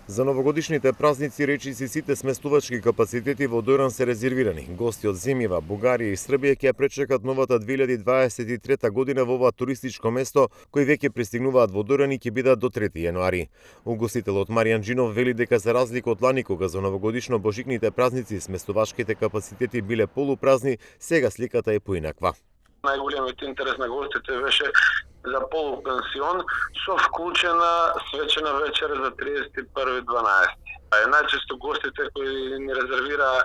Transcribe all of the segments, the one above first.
За новогодишните празници речиси сите сместувачки капацитети во Дојран се резервирани. Гости од земјава, Бугарија и Србија ќе пречекат новата 2023 година во ова туристичко место, кои веќе пристигнуваат во Дојран и ќе бидат до 3 јануари. Угостителот Маријан Джинов вели дека за разлика од лани кога за новогодишно божикните празници сместувачките капацитети биле полупразни, сега сликата е поинаква. Најголемиот интерес на гостите беше за полупенсион со вклучена свечена вечера за 31.12. Најчесто гостите кои ни резервираа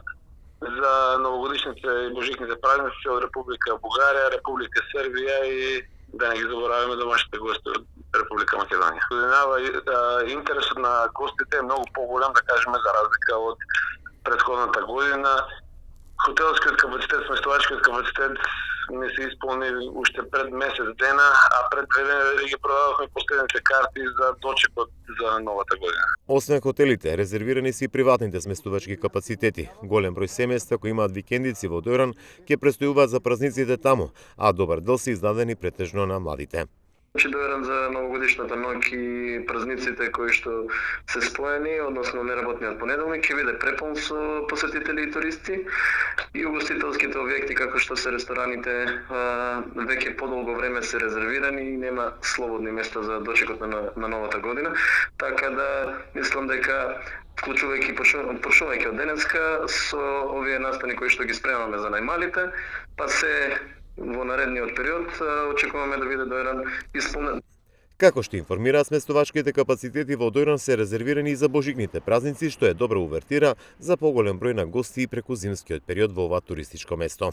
за новогодишните и божикните празници од Република Бугарија, Република Србија и да не ги забораваме домашните гости од Република Македонија. Годинава интересот на гостите е многу поголем, да кажеме, за разлика од претходната година. Хотелскиот капацитет, сместувачкиот капацитет не се исполни уште пред месец дена, а пред 2 недели ги продадовме последните карти за дочекот за новата година. Освен хотелите, резервирани се и приватните сместувачки капацитети. Голем број семејства кои имаат викендици во Дојран ќе престојуваат за празниците таму, а добар дел се издадени претежно на младите. Дојран за новогодишната ноќ и празниците кои што се споени, односно неработниот понеделник, ќе биде препон со посетители и туристи и угостителските објекти како што се рестораните веќе подолго време се резервирани и нема слободни места за дочекот на новата година, така да мислам дека почнувајќи од денеска со овие настани кои што ги спремаме за најмалите, па се во наредниот период очекуваме да биде Дојран исполнет. Како што информираат, сместувачките капацитети во Дојран се резервирани и за божикните празници, што е добра увертира за поголем број на гости и преку зимскиот период во ова туристичко место.